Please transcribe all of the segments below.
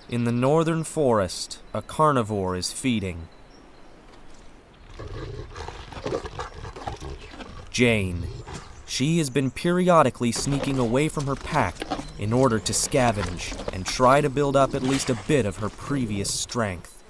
In the northern forest, a carnivore is feeding. Jane. She has been periodically sneaking away from her pack in order to scavenge and try to build up at least a bit of her previous strength.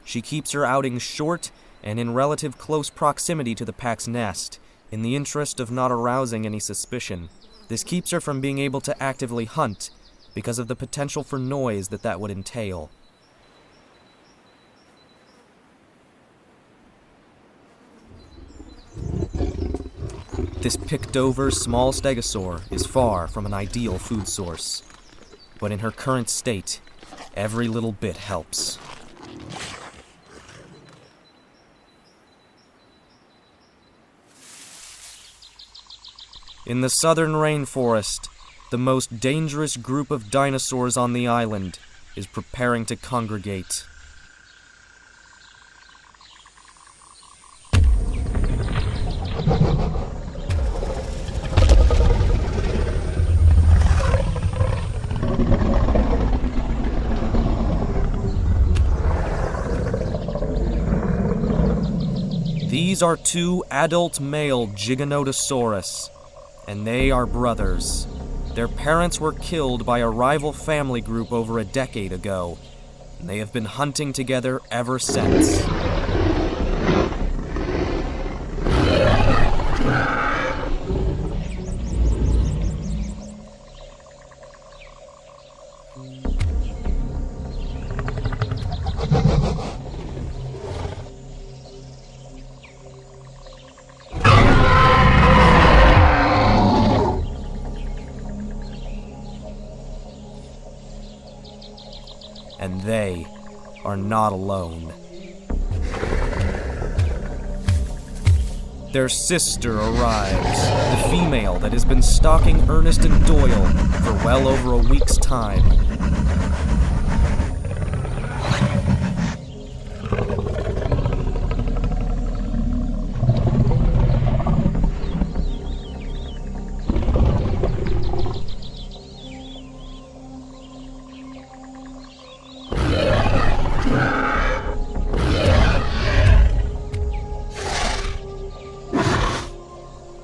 She keeps her outings short and in relative close proximity to the pack's nest, in the interest of not arousing any suspicion. This keeps her from being able to actively hunt because of the potential for noise that would entail. This picked-over small stegosaur is far from an ideal food source, but in her current state, every little bit helps. In the southern rainforest, the most dangerous group of dinosaurs on the island is preparing to congregate. These are two adult male Giganotosaurus, and they are brothers. Their parents were killed by a rival family group over a decade ago, and they have been hunting together ever since. And they are not alone. Their sister arrives, the female that has been stalking Ernest and Doyle for well over a week's time.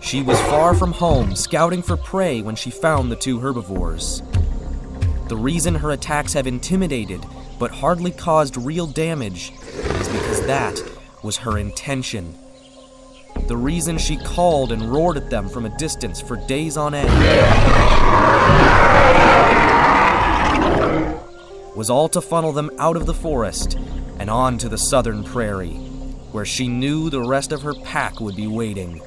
She was far from home, scouting for prey when she found the two herbivores. The reason her attacks have intimidated, but hardly caused real damage, is because that was her intention. The reason she called and roared at them from a distance for days on end was all to funnel them out of the forest and on to the southern prairie, where she knew the rest of her pack would be waiting.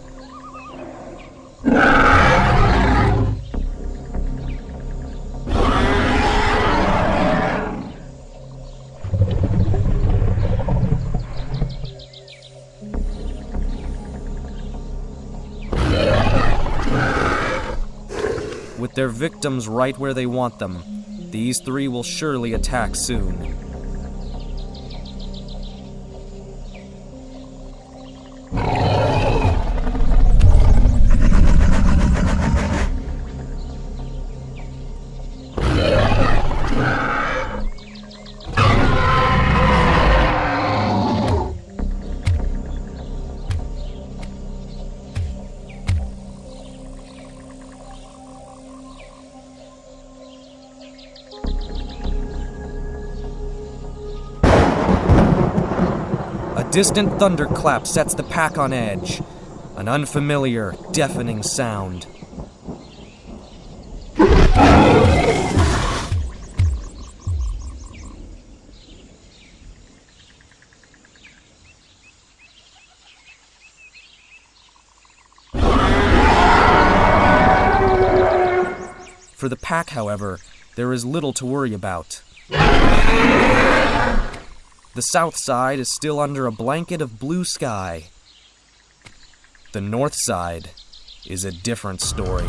With their victims right where they want them, these three will surely attack soon. Distant thunderclap sets the pack on edge, an unfamiliar, deafening sound. For the pack, however, there is little to worry about. The south side is still under a blanket of blue sky. The north side is a different story.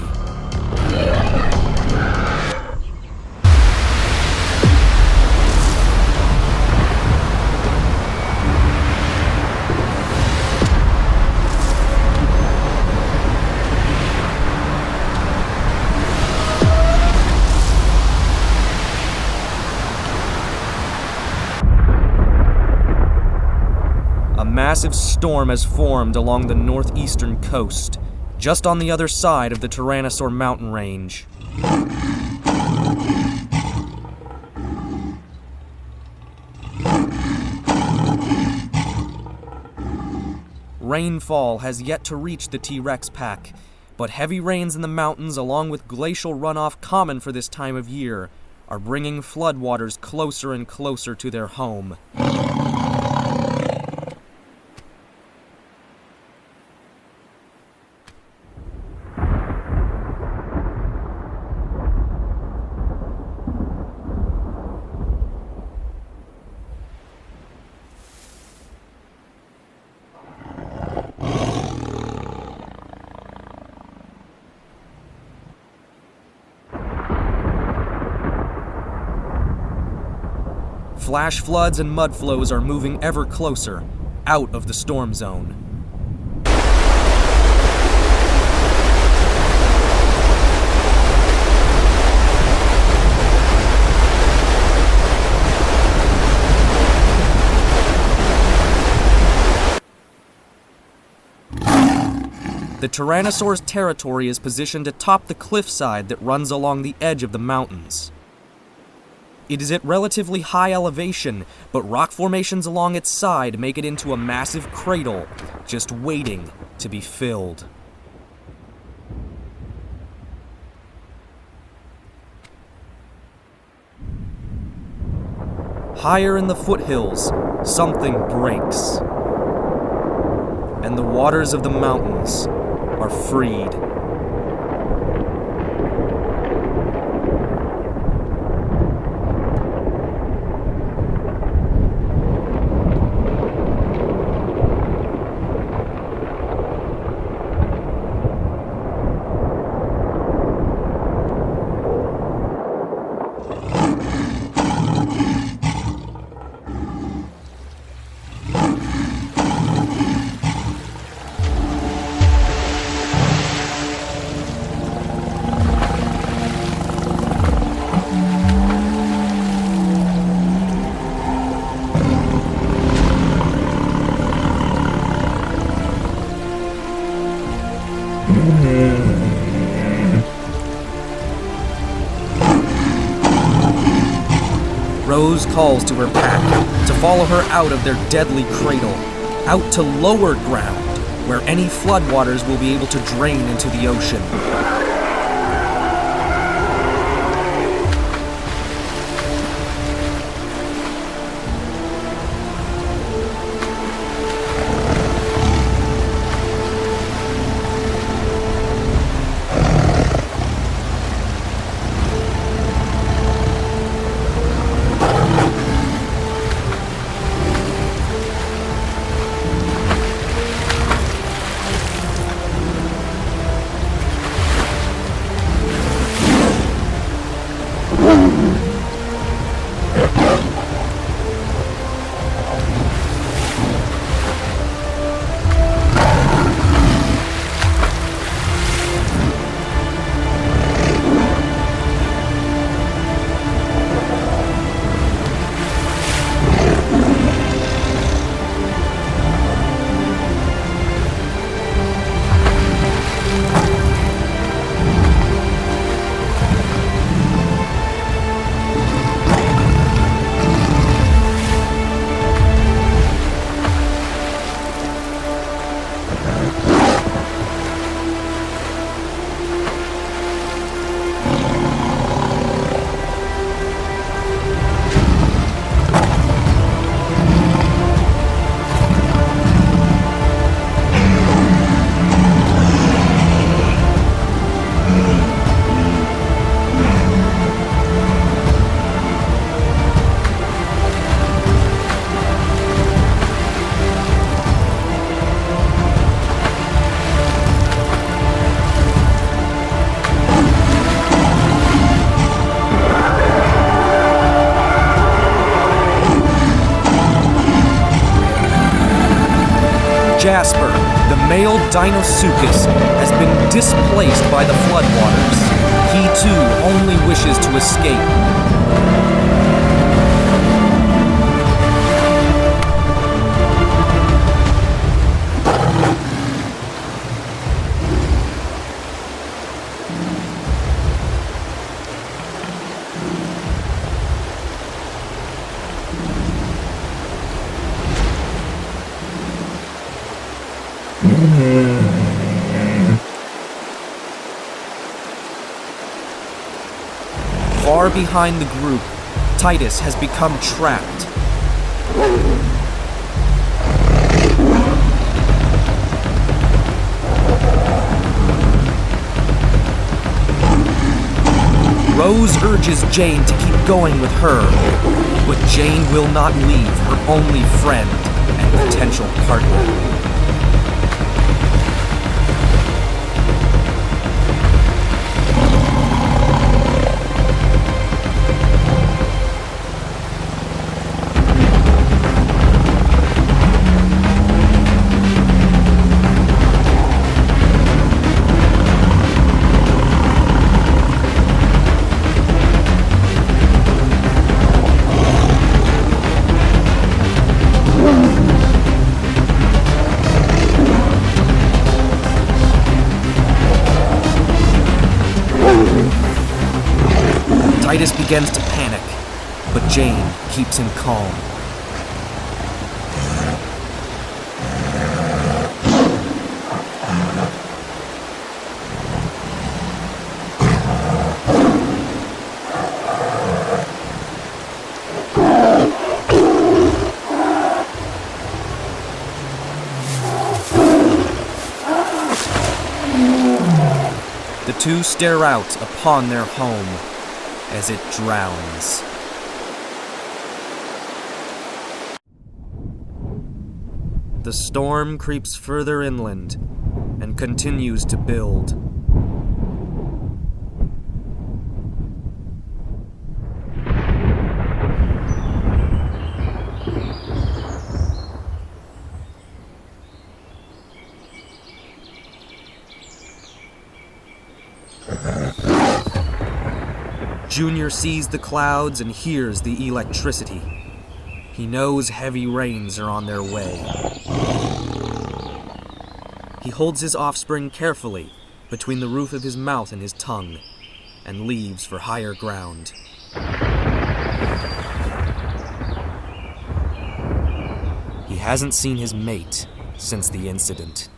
massive storm has formed along the northeastern coast, just on the other side of the Dinosaur mountain range. Rainfall has yet to reach the T-Rex pack, but heavy rains in the mountains, along with glacial runoff common for this time of year, are bringing floodwaters closer and closer to their home. Flash floods and mud flows are moving ever closer, out of the storm zone. The Tyrannosaur's territory is positioned atop the cliffside that runs along the edge of the mountains. It is at relatively high elevation, but rock formations along its side make it into a massive cradle, just waiting to be filled. Higher in the foothills, something breaks, and the waters of the mountains are freed. Rose calls to her pack to follow her out of their deadly cradle, out to lower ground, where any floodwaters will be able to drain into the ocean. Jasper, the male Dinosuchus, has been displaced by the floodwaters. He too only wishes to escape. Far behind the group, Titus has become trapped. Rose urges Jane to keep going with her, but Jane will not leave her only friend and potential partner. Titus begins to panic, but Jane keeps him calm. The two stare out upon their home as it drowns. The storm creeps further inland and continues to build. Junior sees the clouds and hears the electricity. He knows heavy rains are on their way. He holds his offspring carefully between the roof of his mouth and his tongue, and leaves for higher ground. He hasn't seen his mate since the incident.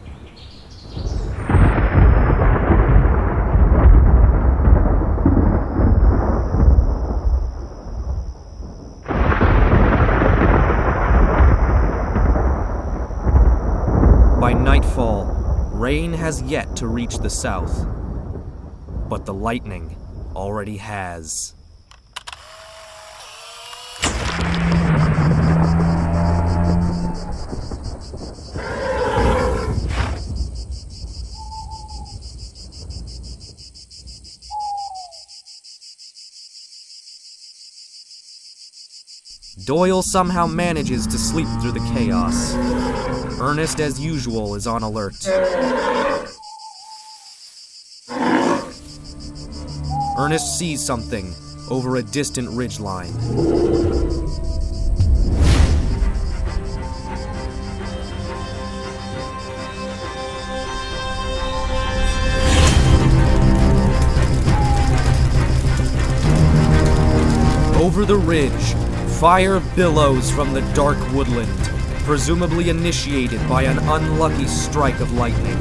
By nightfall, rain has yet to reach the south, but the lightning already has. Doyle somehow manages to sleep through the chaos. Ernest, as usual, is on alert. Ernest sees something over a distant ridgeline. Over the ridge, fire billows from the dark woodland, presumably initiated by an unlucky strike of lightning.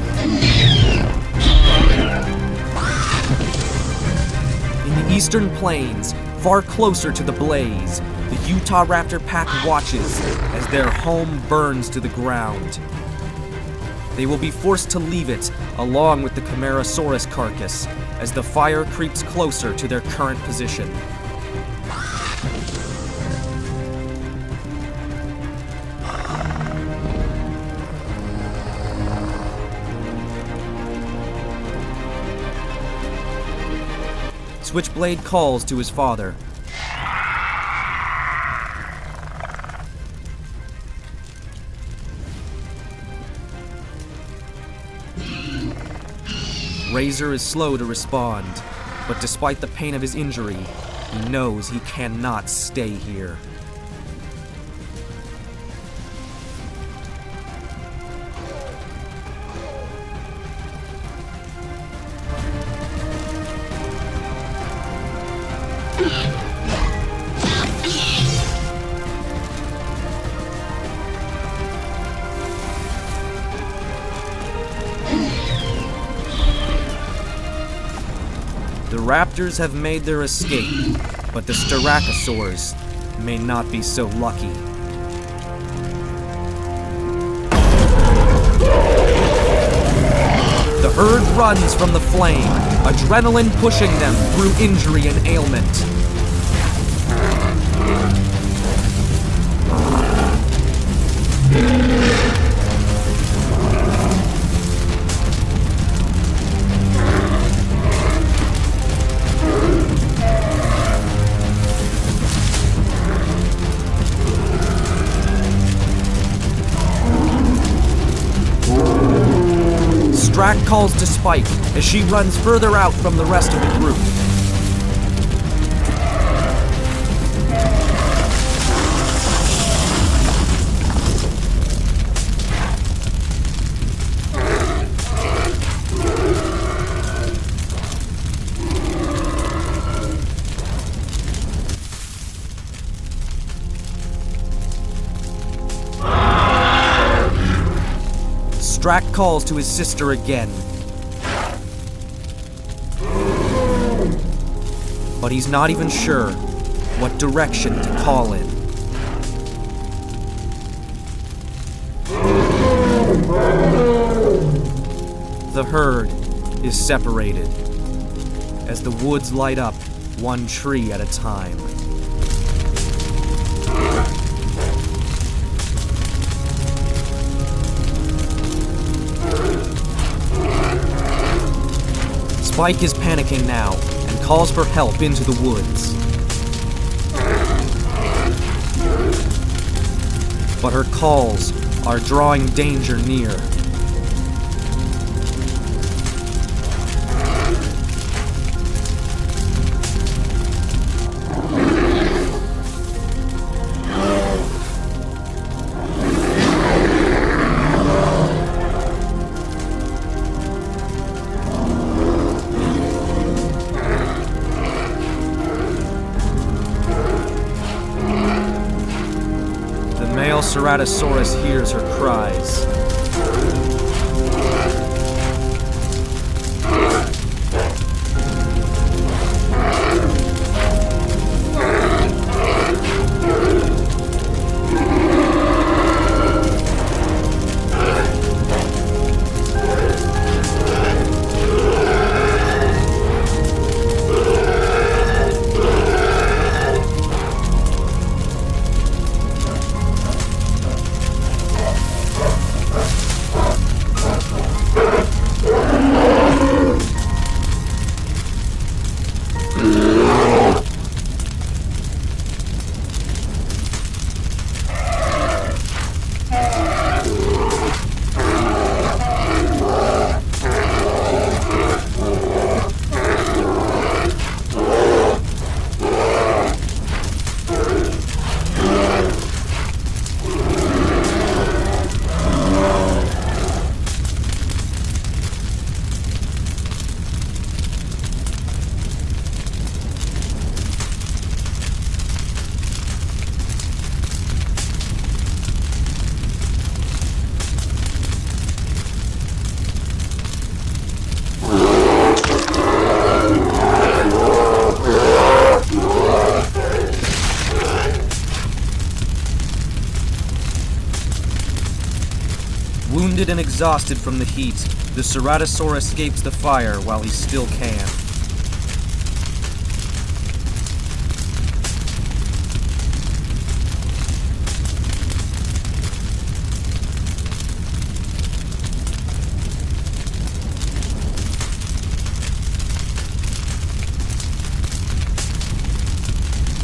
In the eastern plains, far closer to the blaze, the Utah Raptor pack watches as their home burns to the ground. They will be forced to leave it, along with the Camarasaurus carcass, as the fire creeps closer to their current position. Switchblade calls to his father. Razor is slow to respond, but despite the pain of his injury, he knows he cannot stay here. The raptors have made their escape, but the styracosaurs may not be so lucky. The herd runs from the flame, adrenaline pushing them through injury and ailment. Strack calls to Spike as she runs further out from the rest of the group. Strack calls to his sister again. But he's not even sure what direction to call in. The herd is separated as the woods light up one tree at a time. Spike is panicking now and calls for help into the woods. But her calls are drawing danger near. Ceratosaurus hears her cries. Wounded and exhausted from the heat, the Ceratosaur escapes the fire while he still can.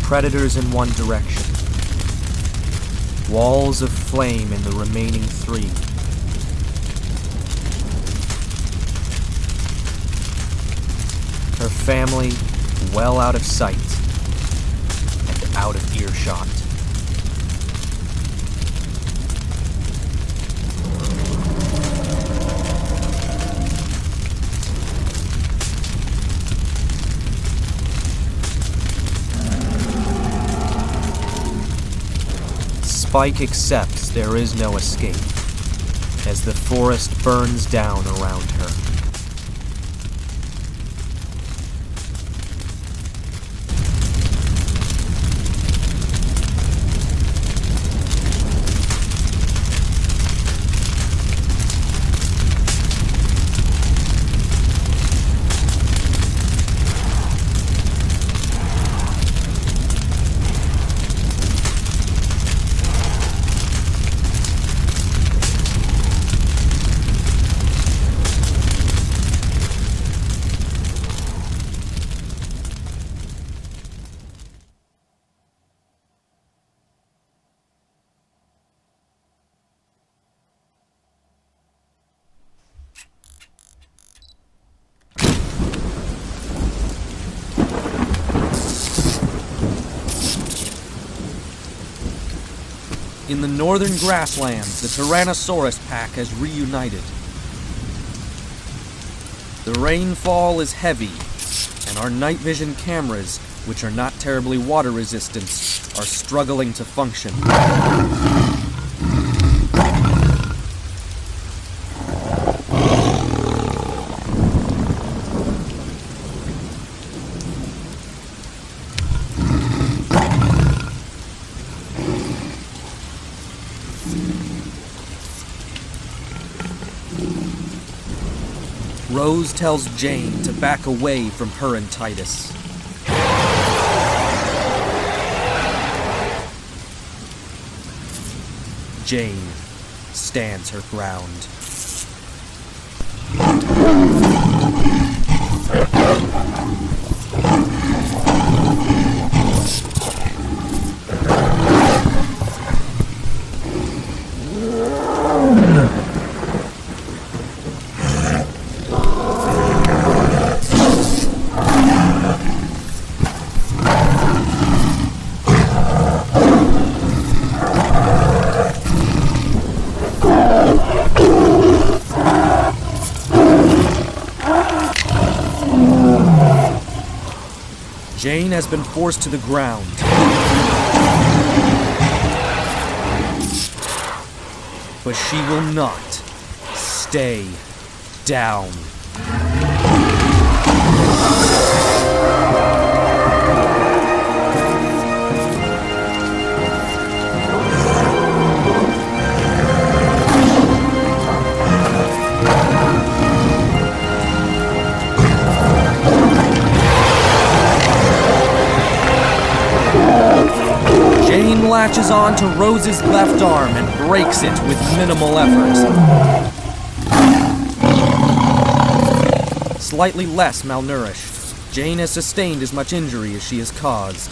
Predators in one direction. Walls of flame in the remaining three. Her family well out of sight and out of earshot. Spike accepts there is no escape as the forest burns down around her. In the northern grasslands, the Tyrannosaurus pack has reunited. The rainfall is heavy, and our night vision cameras, which are not terribly water resistant, are struggling to function. Rose tells Jane to back away from her and Titus. Jane stands her ground. Jane has been forced to the ground. But she will not stay down. Jane latches on to Rose's left arm and breaks it with minimal effort. Slightly less malnourished, Jane has sustained as much injury as she has caused.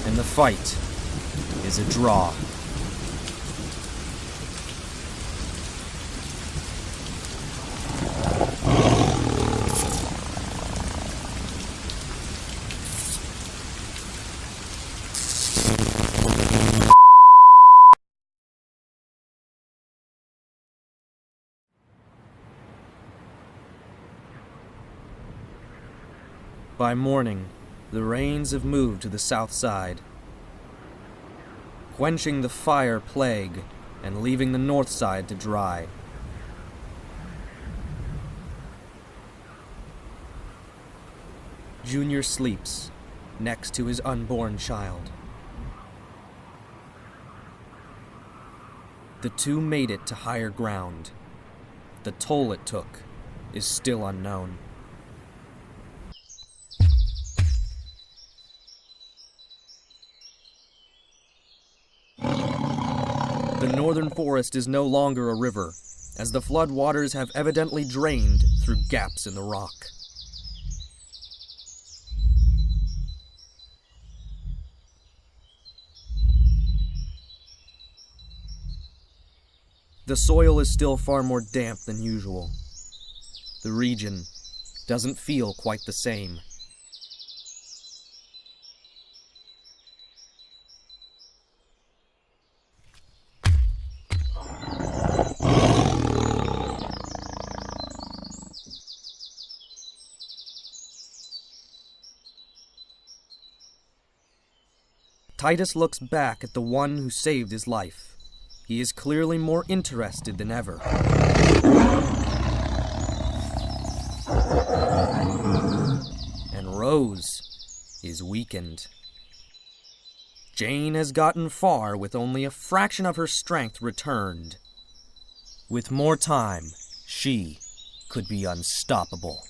And the fight is a draw. By morning, the rains have moved to the south side, quenching the fire plague and leaving the north side to dry. Junior sleeps next to his unborn child. The two made it to higher ground. The toll it took is still unknown. The northern forest is no longer a river, as the flood waters have evidently drained through gaps in the rock. The soil is still far more damp than usual. The region doesn't feel quite the same. Titus looks back at the one who saved his life. He is clearly more interested than ever. And Rose is weakened. Jane has gotten far with only a fraction of her strength returned. With more time, she could be unstoppable.